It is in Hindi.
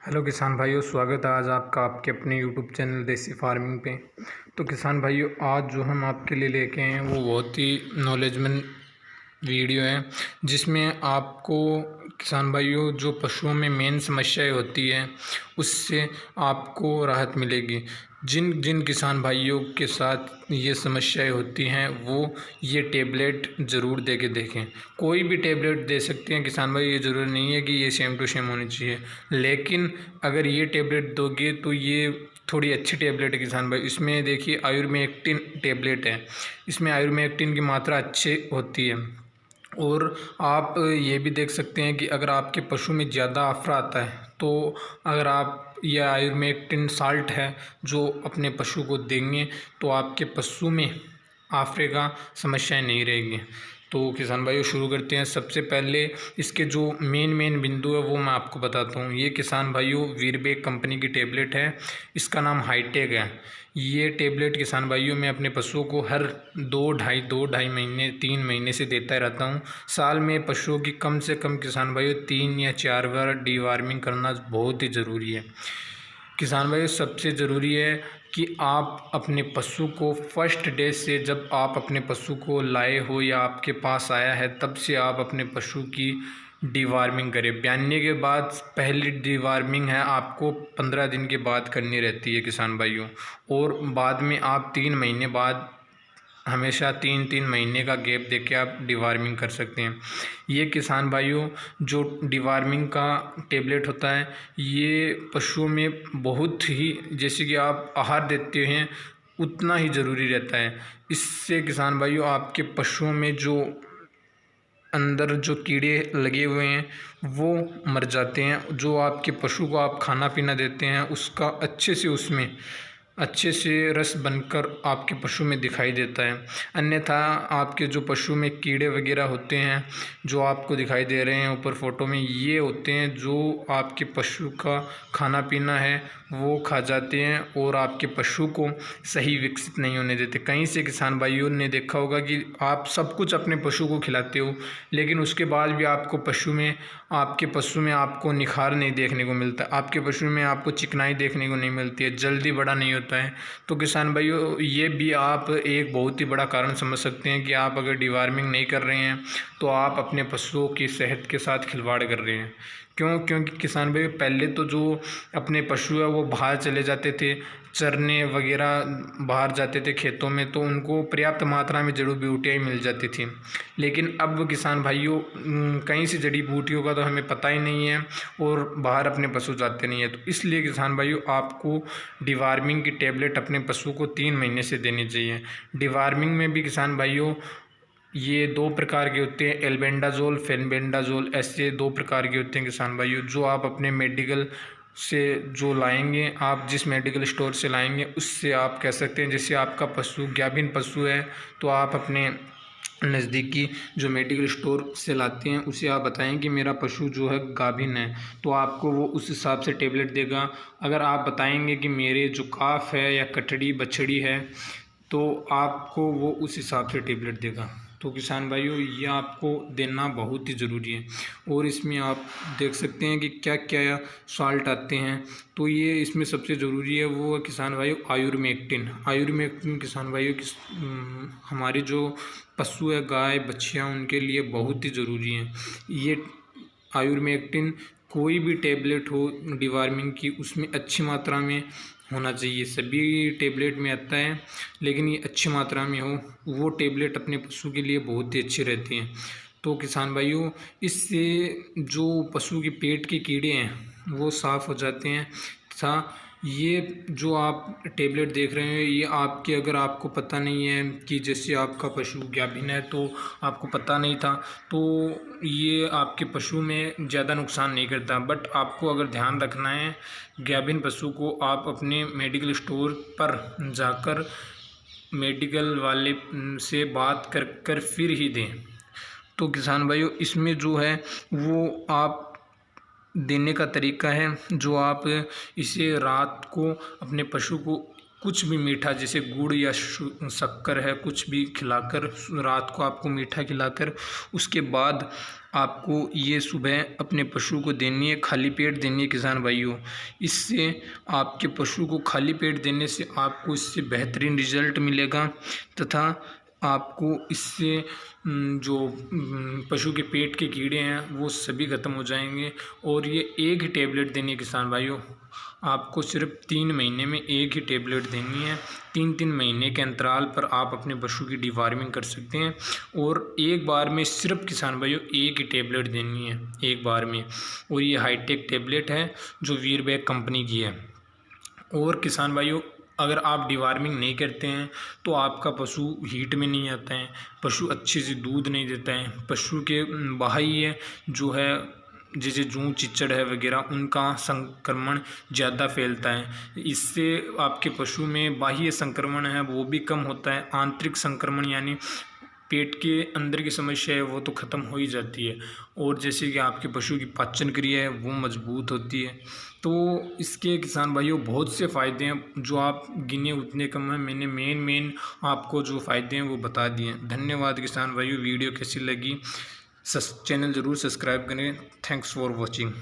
हेलो किसान भाइयों, स्वागत है आज आपका आपके अपने यूट्यूब चैनल देसी फार्मिंग पे। तो किसान भाइयों, आज जो हम आपके लिए लेके आए हैं वो बहुत ही नॉलेजमेंट वीडियो है, जिसमें आपको किसान भाइयों जो पशुओं में मेन समस्याएं होती है उससे आपको राहत मिलेगी। जिन जिन किसान भाइयों के साथ ये समस्याएं होती हैं वो ये टेबलेट ज़रूर दे के देखें। कोई भी टेबलेट दे सकते हैं किसान भाई, ये ज़रूरी नहीं है कि ये सेम टू सेम होनी चाहिए, लेकिन अगर ये टेबलेट दोगे तो ये थोड़ी अच्छी टेबलेट है किसान भाई। इसमें देखिए आयुर्मेक्टिन टेबलेट है, इसमें आयुर्मेक्टिन की मात्रा अच्छी होती है। और आप ये भी देख सकते हैं कि अगर आपके पशु में ज़्यादा आफरा आता है तो अगर आप यह आयुर्मेक्टिन साल्ट है जो अपने पशु को देंगे तो आपके पशु में आफरे का समस्याएं नहीं रहेगी। तो किसान भाइयों शुरू करते हैं। सबसे पहले इसके जो मेन बिंदु है वो मैं आपको बताता हूँ। ये किसान भाइयों वीरबैक कंपनी की टेबलेट है, इसका नाम हाईटेक है। ये टेबलेट किसान भाइयों मैं अपने पशुओं को हर दो ढाई महीने 3 महीने से देता रहता हूँ। साल में पशुओं की कम से कम किसान भाइयों 3 या 4 बार डीवार्मिंग करना बहुत ही ज़रूरी है। किसान भाइयों सबसे ज़रूरी है कि आप अपने पशु को फर्स्ट डे से, जब आप अपने पशु को लाए हो या आपके पास आया है तब से आप अपने पशु की डीवार्मिंग करें। ब्याने के बाद पहली डीवार्मिंग है आपको 15 दिन के बाद करनी रहती है किसान भाइयों, और बाद में आप 3 महीने बाद हमेशा 3 महीने का गैप देके आप डीवार्मिंग कर सकते हैं। ये किसान भाइयों जो डीवार्मिंग का टेबलेट होता है ये पशुओं में बहुत ही, जैसे कि आप आहार देते हैं उतना ही ज़रूरी रहता है। इससे किसान भाइयों आपके पशुओं में जो अंदर जो कीड़े लगे हुए हैं वो मर जाते हैं। जो आपके पशु को आप खाना पीना देते हैं उसका अच्छे से रस बनकर आपके पशु में दिखाई देता है। अन्यथा आपके जो पशु में कीड़े वगैरह होते हैं जो आपको दिखाई दे रहे हैं ऊपर फ़ोटो में, ये होते हैं जो आपके पशु का खाना पीना है वो खा जाते हैं और आपके पशु को सही विकसित नहीं होने देते। कहीं से किसान भाइयों ने देखा होगा कि आप सब कुछ अपने पशु को खिलाते हो लेकिन उसके बाद भी आपके पशु में आपको निखार नहीं देखने को मिलता, आपके पशु में आपको चिकनाई देखने को नहीं मिलती है, जल्दी बड़ा नहीं होता है। तो किसान भाइयों ये भी आप एक बहुत ही बड़ा कारण समझ सकते हैं कि आप अगर डीवार्मिंग नहीं कर रहे हैं तो आप अपने पशुओं की सेहत के साथ खिलवाड़ कर रहे हैं। क्योंकि किसान भाई पहले तो जो अपने पशु है वो बाहर चले जाते थे चरने वगैरह, बाहर जाते थे खेतों में, तो उनको पर्याप्त मात्रा में जड़ी बूटियाँ मिल जाती थी। लेकिन अब किसान भाइयों कहीं से जड़ी बूटियों का तो हमें पता ही नहीं है और बाहर अपने पशु जाते नहीं है। तो इसलिए किसान भाइयों आपको डीवार्मिंग की टेबलेट अपने पशु को 3 महीने से देनी चाहिए। डीवार्मिंग में भी किसान भाइयों ये 2 प्रकार के होते हैं, एल्बेंडाजोल फेनबेंडाजोल, ऐसे 2 प्रकार के होते हैं किसान भाइयों, जो आप अपने मेडिकल से जो लाएंगे, आप जिस मेडिकल स्टोर से लाएंगे उससे आप कह सकते हैं। जैसे आपका पशु गाभिन पशु है तो आप अपने नज़दीकी जो मेडिकल स्टोर से लाते हैं उसे आप बताएं कि मेरा पशु जो है गाभिन है, तो आपको वो उस हिसाब से टेबलेट देगा। अगर आप बताएंगे कि मेरे जो काफ है या कटड़ी बछड़ी है तो आपको वो उस हिसाब से टेबलेट देगा। तो किसान भाइयों ये आपको देना बहुत ही ज़रूरी है। और इसमें आप देख सकते हैं कि क्या क्या साल्ट आते हैं। तो ये इसमें सबसे ज़रूरी है वो किसान भाइयों आयुर्मेक्टिन किसान भाइयों की हमारे जो पशु है गाय बछियाँ उनके लिए बहुत ही ज़रूरी है। ये आयुर्मेक्टिन कोई भी टेबलेट हो डीवार्मिंग की उसमें अच्छी मात्रा में होना चाहिए। सभी टेबलेट में आता है लेकिन ये अच्छी मात्रा में हो, वो टेबलेट अपने पशु के लिए बहुत ही अच्छी रहती हैं। तो किसान भाइयों इससे जो पशु के पेट के कीड़े हैं वो साफ़ हो जाते हैं तथा ये जो आप टेबलेट देख रहे हैं ये आपके, अगर आपको पता नहीं है कि जैसे आपका पशु गाभिन है तो आपको पता नहीं था तो ये आपके पशु में ज़्यादा नुकसान नहीं करता। बट आपको अगर ध्यान रखना है गाभिन पशु को आप अपने मेडिकल स्टोर पर जाकर मेडिकल वाले से बात कर फिर ही दें। तो किसान भाइयों इसमें जो है वो आप देने का तरीका है जो आप इसे रात को अपने पशु को कुछ भी मीठा जैसे गुड़ या शक्कर है कुछ भी खिलाकर, रात को आपको मीठा खिलाकर उसके बाद आपको ये सुबह अपने पशु को देनी है, खाली पेट देनी है किसान भाइयों। इससे आपके पशु को खाली पेट देने से आपको इससे बेहतरीन रिजल्ट मिलेगा तथा आपको इससे जो पशु के पेट के कीड़े हैं वो सभी ख़त्म हो जाएंगे। और ये एक ही टेबलेट देनी है किसान भाइयों, आपको सिर्फ 3 महीने में एक ही टेबलेट देनी है। 3-3 महीने के अंतराल पर आप अपने पशु की डिवार्मिंग कर सकते हैं और एक बार में सिर्फ किसान भाइयों एक ही टेबलेट देनी है एक बार में। और ये हाईटेक टेबलेट है जो वीरबैग कंपनी की है। और किसान भाइयों, अगर आप डिवार्मिंग नहीं करते हैं तो आपका पशु हीट में नहीं आता है, पशु अच्छे से दूध नहीं देता है, पशु के बाह्य जो है जैसे जूं चिच्चड़ है वगैरह उनका संक्रमण ज़्यादा फैलता है। इससे आपके पशु में बाह्य संक्रमण है वो भी कम होता है, आंतरिक संक्रमण यानी पेट के अंदर की समस्या है वो तो ख़त्म हो ही जाती है। और जैसे कि आपके पशु की पाचन क्रिया है वो मजबूत होती है। तो इसके किसान भाइयों बहुत से फ़ायदे हैं जो आप गिने उतने कम हैं। मैंने मेन आपको जो फ़ायदे हैं वो बता दिए हैं। धन्यवाद किसान भाइयों। वीडियो कैसी लगी चैनल ज़रूर सब्सक्राइब करें। Thanks for watching.